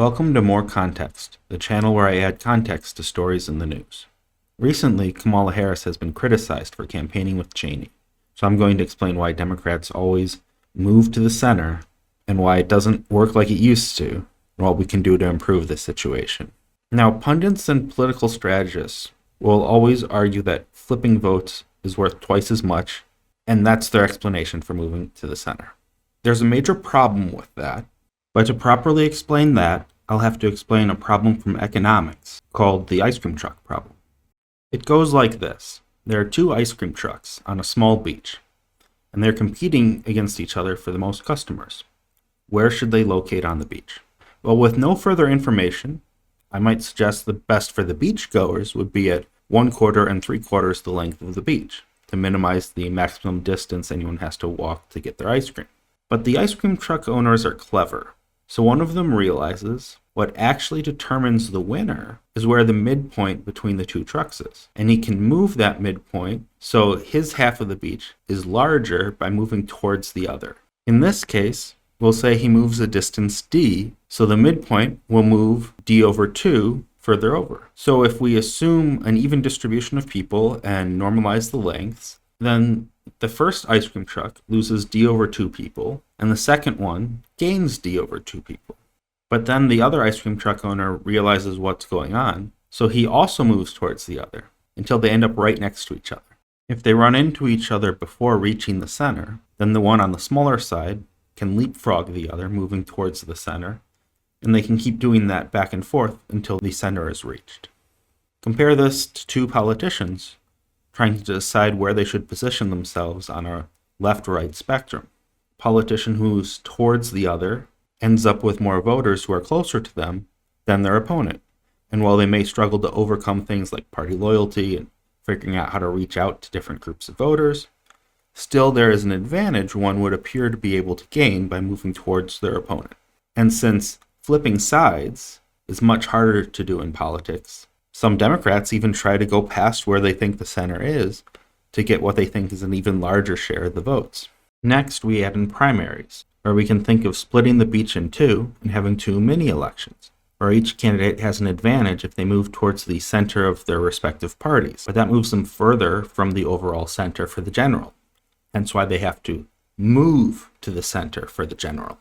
Welcome to More Context, the channel where I add context to stories in the news. Recently, Kamala Harris has been criticized for campaigning with Cheney, so I'm going to explain why Democrats always move to the center and why it doesn't work like it used to, and what we can do to improve this situation. Now, pundits and political strategists will always argue that flipping votes is worth twice as much, and that's their explanation for moving to the center. There's a major problem with that, but to properly explain that, I'll have to explain a problem from economics called the ice cream truck problem. It goes like this. There are two ice cream trucks on a small beach, and they're competing against each other for the most customers. Where should they locate on the beach? Well, with no further information, I might suggest the best for the beachgoers would be at 1/4 and 3/4 the length of the beach, to minimize the maximum distance anyone has to walk to get their ice cream. But the ice cream truck owners are clever. So one of them realizes what actually determines the winner is where the midpoint between the two trucks is. And he can move that midpoint so his half of the beach is larger by moving towards the other. In this case, we'll say he moves a distance d, so the midpoint will move d over 2 further over. So if we assume an even distribution of people and normalize the lengths, then the first ice cream truck loses d over 2 people, and the second one gains d over 2 people. But then the other ice cream truck owner realizes what's going on, so he also moves towards the other, until they end up right next to each other. If they run into each other before reaching the center, then the one on the smaller side can leapfrog the other, moving towards the center, and they can keep doing that back and forth until the center is reached. Compare this to two politicians trying to decide where they should position themselves on a left-right spectrum. A politician who's towards the other ends up with more voters who are closer to them than their opponent. And while they may struggle to overcome things like party loyalty and figuring out how to reach out to different groups of voters, still there is an advantage one would appear to be able to gain by moving towards their opponent. And since flipping sides is much harder to do in politics, some Democrats even try to go past where they think the center is to get what they think is an even larger share of the votes. Next, we add in primaries, where we can think of splitting the beach in two and having two mini-elections, where each candidate has an advantage if they move towards the center of their respective parties, but that moves them further from the overall center for the general, hence why they have to move to the center for the general,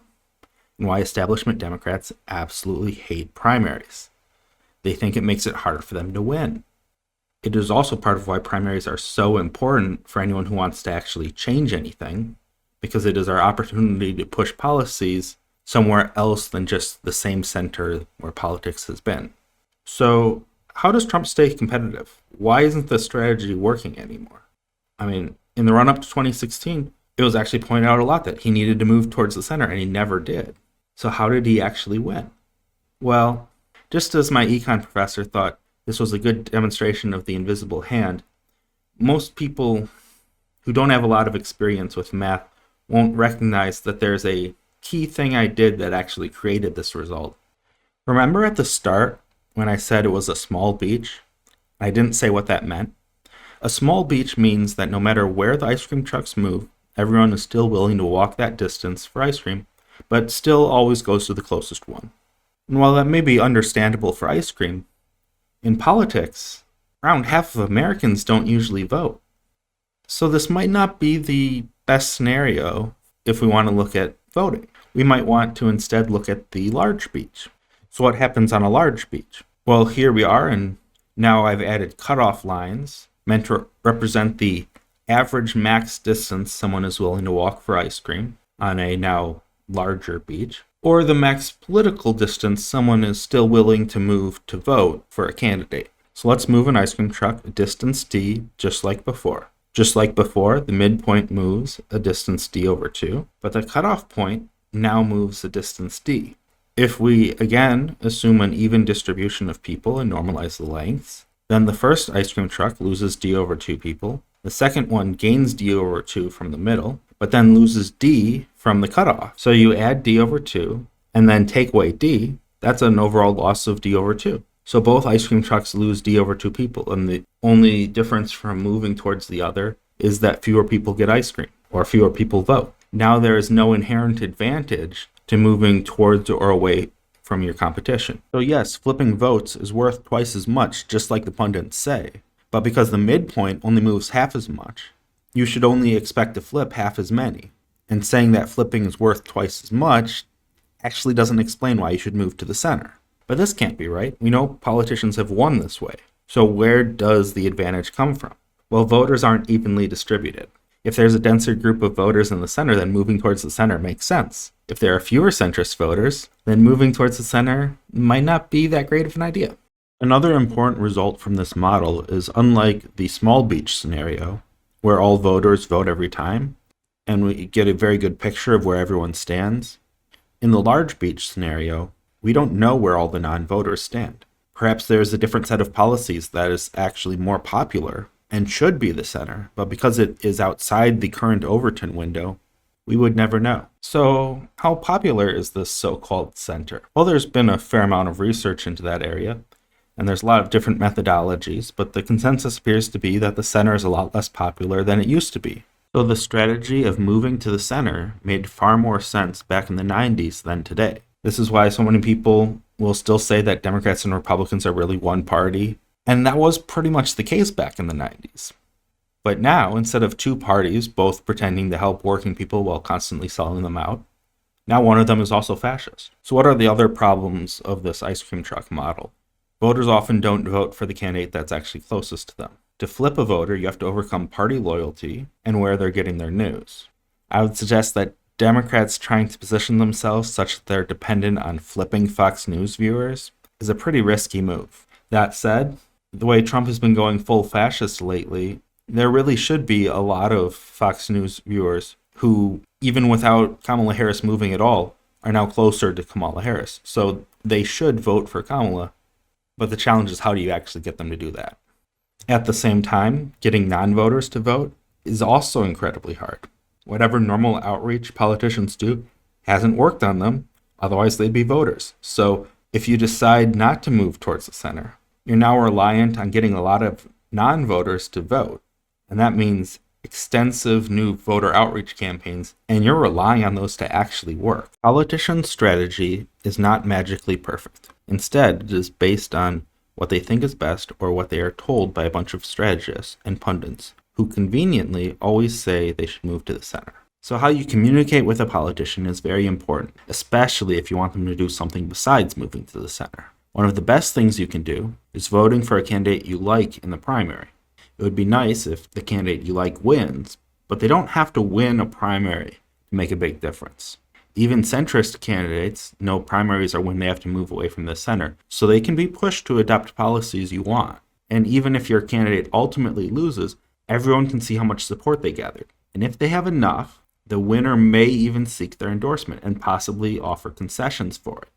and why establishment Democrats absolutely hate primaries. They think it makes it harder for them to win. It is also part of why primaries are so important for anyone who wants to actually change anything, because it is our opportunity to push policies somewhere else than just the same center where politics has been. So how does Trump stay competitive? Why isn't this strategy working anymore? I mean, in the run-up to 2016, it was actually pointed out a lot that he needed to move towards the center, and he never did. So how did he actually win? Well, just as my econ professor thought this was a good demonstration of the invisible hand, most people who don't have a lot of experience with math won't recognize that there's a key thing I did that actually created this result. Remember at the start when I said it was a small beach? I didn't say what that meant. A small beach means that no matter where the ice cream trucks move, everyone is still willing to walk that distance for ice cream, but still always goes to the closest one. And while that may be understandable for ice cream, in politics, around half of Americans don't usually vote. So this might not be the best scenario if we want to look at voting. We might want to instead look at the large beach. So what happens on a large beach? Well, here we are, and now I've added cutoff lines meant to represent the average max distance someone is willing to walk for ice cream on a now larger beach, or the max political distance someone is still willing to move to vote for a candidate. So let's move an ice cream truck a distance d just like before. Just like before, the midpoint moves a distance d over 2, but the cutoff point now moves a distance d. If we again assume an even distribution of people and normalize the lengths, then the first ice cream truck loses d over 2 people, the second one gains d over 2 from the middle, but then loses d from the cutoff. So you add d over 2 and then take away d, that's an overall loss of d over 2. So both ice cream trucks lose d over 2 people, and the only difference from moving towards the other is that fewer people get ice cream, or fewer people vote. Now there is no inherent advantage to moving towards or away from your competition. So yes, flipping votes is worth twice as much, just like the pundits say. But because the midpoint only moves half as much, you should only expect to flip half as many. And saying that flipping is worth twice as much actually doesn't explain why you should move to the center. But this can't be right. We know politicians have won this way. So where does the advantage come from? Well, voters aren't evenly distributed. If there's a denser group of voters in the center, then moving towards the center makes sense. If there are fewer centrist voters, then moving towards the center might not be that great of an idea. Another important result from this model is, unlike the small beach scenario, where all voters vote every time, and we get a very good picture of where everyone stands, in the large beach scenario, we don't know where all the non-voters stand. Perhaps there's a different set of policies that is actually more popular and should be the center, but because it is outside the current Overton window, we would never know. So how popular is this so-called center? Well, there's been a fair amount of research into that area, and there's a lot of different methodologies, but the consensus appears to be that the center is a lot less popular than it used to be. So the strategy of moving to the center made far more sense back in the 90s than today. This is why so many people will still say that Democrats and Republicans are really one party, and that was pretty much the case back in the 90s. But now, instead of two parties both pretending to help working people while constantly selling them out, now one of them is also fascist. So what are the other problems of this ice cream truck model? Voters often don't vote for the candidate that's actually closest to them. To flip a voter, you have to overcome party loyalty and where they're getting their news. I would suggest that Democrats trying to position themselves such that they're dependent on flipping Fox News viewers is a pretty risky move. That said, the way Trump has been going full fascist lately, there really should be a lot of Fox News viewers who, even without Kamala Harris moving at all, are now closer to Kamala Harris. So they should vote for Kamala, but the challenge is how do you actually get them to do that? At the same time, getting non-voters to vote is also incredibly hard. Whatever normal outreach politicians do hasn't worked on them, otherwise they'd be voters. So if you decide not to move towards the center, you're now reliant on getting a lot of non-voters to vote. And that means extensive new voter outreach campaigns, and you're relying on those to actually work. Politicians' strategy is not magically perfect. Instead, it is based on what they think is best or what they are told by a bunch of strategists and pundits who conveniently always say they should move to the center. So how you communicate with a politician is very important, especially if you want them to do something besides moving to the center. One of the best things you can do is voting for a candidate you like in the primary. It would be nice if the candidate you like wins, but they don't have to win a primary to make a big difference. Even centrist candidates know primaries are when they have to move away from the center, so they can be pushed to adopt policies you want. And even if your candidate ultimately loses, everyone can see how much support they gathered. And if they have enough, the winner may even seek their endorsement and possibly offer concessions for it.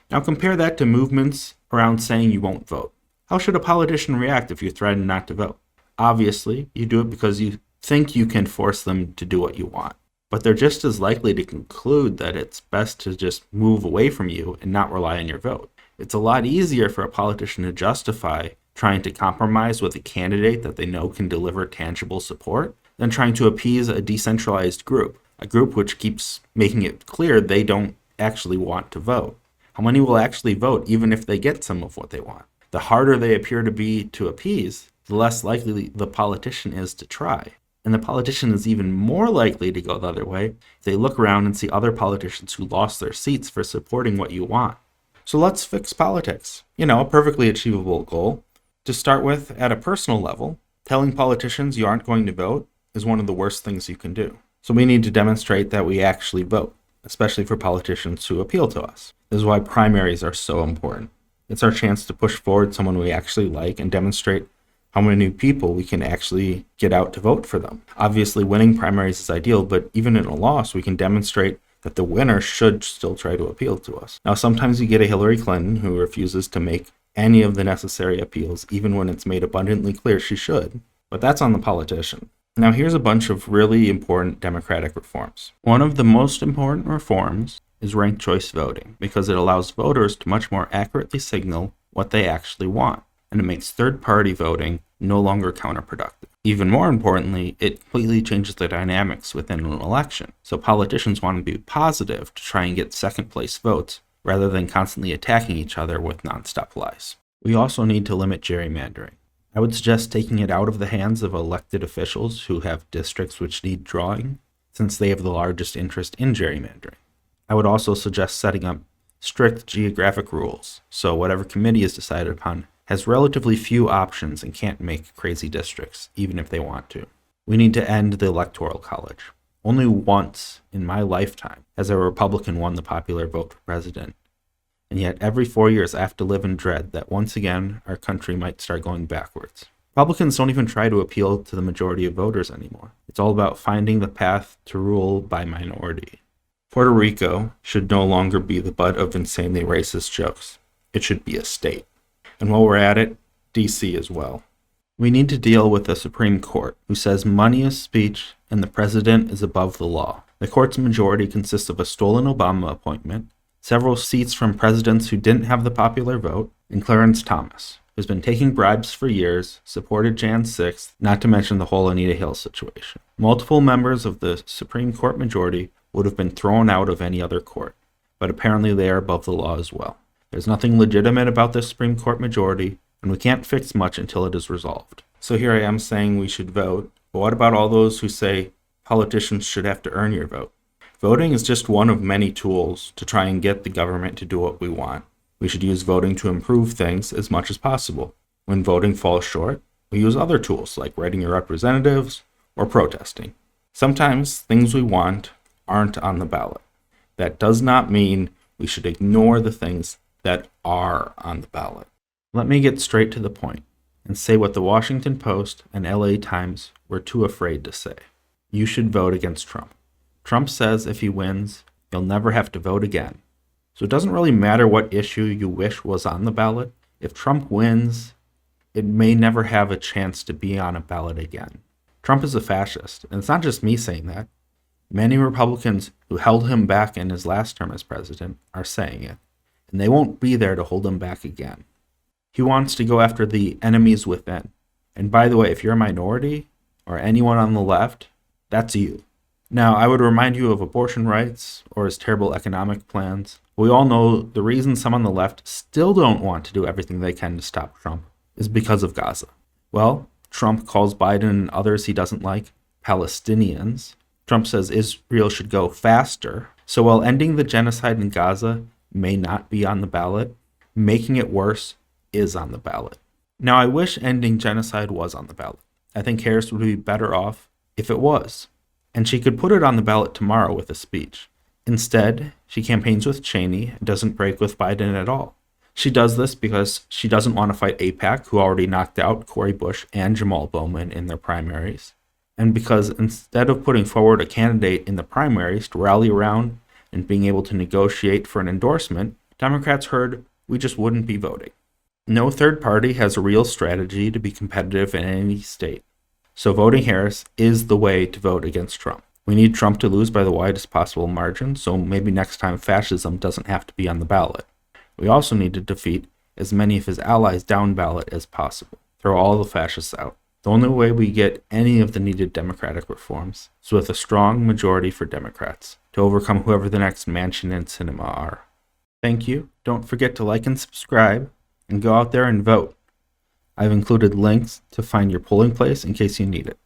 Now compare that to movements around saying you won't vote. How should a politician react if you threaten not to vote? Obviously, you do it because you think you can force them to do what you want. But they're just as likely to conclude that it's best to just move away from you and not rely on your vote. It's a lot easier for a politician to justify trying to compromise with a candidate that they know can deliver tangible support than trying to appease a decentralized group, a group which keeps making it clear they don't actually want to vote. How many will actually vote even if they get some of what they want? The harder they appear to be to appease, the less likely the politician is to try. And the politician is even more likely to go the other way if they look around and see other politicians who lost their seats for supporting what you want. So let's fix politics. A perfectly achievable goal. To start with, at a personal level, telling politicians you aren't going to vote is one of the worst things you can do. So we need to demonstrate that we actually vote, especially for politicians who appeal to us. This is why primaries are so important. It's our chance to push forward someone we actually like and demonstrate how many new people we can actually get out to vote for them. Obviously, winning primaries is ideal, but even in a loss, we can demonstrate that the winner should still try to appeal to us. Now, sometimes you get a Hillary Clinton who refuses to make any of the necessary appeals, even when it's made abundantly clear she should, but that's on the politician. Now, here's a bunch of really important democratic reforms. One of the most important reforms is ranked choice voting, because it allows voters to much more accurately signal what they actually want, and it makes third-party voting no longer counterproductive. Even more importantly, it completely changes the dynamics within an election. So politicians want to be positive to try and get second-place votes, rather than constantly attacking each other with nonstop lies. We also need to limit gerrymandering. I would suggest taking it out of the hands of elected officials who have districts which need drawing, since they have the largest interest in gerrymandering. I would also suggest setting up strict geographic rules, so whatever committee is decided upon has relatively few options and can't make crazy districts, even if they want to. We need to end the Electoral College. Only once in my lifetime has a Republican won the popular vote for president, and yet every 4 years I have to live in dread that once again our country might start going backwards. Republicans don't even try to appeal to the majority of voters anymore. It's all about finding the path to rule by minority. Puerto Rico should no longer be the butt of insanely racist jokes. It should be a state. And while we're at it, DC as well. We need to deal with the Supreme Court, who says money is speech and the president is above the law. The court's majority consists of a stolen Obama appointment, several seats from presidents who didn't have the popular vote, and Clarence Thomas, who's been taking bribes for years, supported Jan 6th, not to mention the whole Anita Hill situation. Multiple members of the Supreme Court majority would have been thrown out of any other court, but apparently they are above the law as well. There's nothing legitimate about the Supreme Court majority, and we can't fix much until it is resolved. So here I am saying we should vote, but what about all those who say politicians should have to earn your vote? Voting is just one of many tools to try and get the government to do what we want. We should use voting to improve things as much as possible. When voting falls short, we use other tools like writing your representatives or protesting. Sometimes things we want aren't on the ballot. That does not mean we should ignore the things that are on the ballot. Let me get straight to the point and say what the Washington Post and LA Times were too afraid to say. You should vote against Trump. Trump says if he wins, you'll never have to vote again. So it doesn't really matter what issue you wish was on the ballot. If Trump wins, it may never have a chance to be on a ballot again. Trump is a fascist, and it's not just me saying that. Many Republicans who held him back in his last term as president are saying it, and they won't be there to hold him back again. He wants to go after the enemies within. And by the way, if you're a minority or anyone on the left, that's you. Now, I would remind you of abortion rights or his terrible economic plans. We all know the reason some on the left still don't want to do everything they can to stop Trump is because of Gaza. Well, Trump calls Biden and others he doesn't like Palestinians. Trump says Israel should go faster. So while ending the genocide in Gaza may not be on the ballot, making it worse is on the ballot. Now, I wish ending genocide was on the ballot. I think Harris would be better off if it was. And she could put it on the ballot tomorrow with a speech. Instead, she campaigns with Cheney and doesn't break with Biden at all. She does this because she doesn't want to fight AIPAC, who already knocked out Cori Bush and Jamal Bowman in their primaries. And because instead of putting forward a candidate in the primaries to rally around and being able to negotiate for an endorsement, Democrats heard we just wouldn't be voting. No third party has a real strategy to be competitive in any state. So voting Harris is the way to vote against Trump. We need Trump to lose by the widest possible margin, so maybe next time fascism doesn't have to be on the ballot. We also need to defeat as many of his allies down ballot as possible. Throw all the fascists out. The only way we get any of the needed democratic reforms is with a strong majority for Democrats to overcome whoever the next Manchin and Sinema are. Thank you. Don't forget to like and subscribe, and go out there and vote. I've included links to find your polling place in case you need it.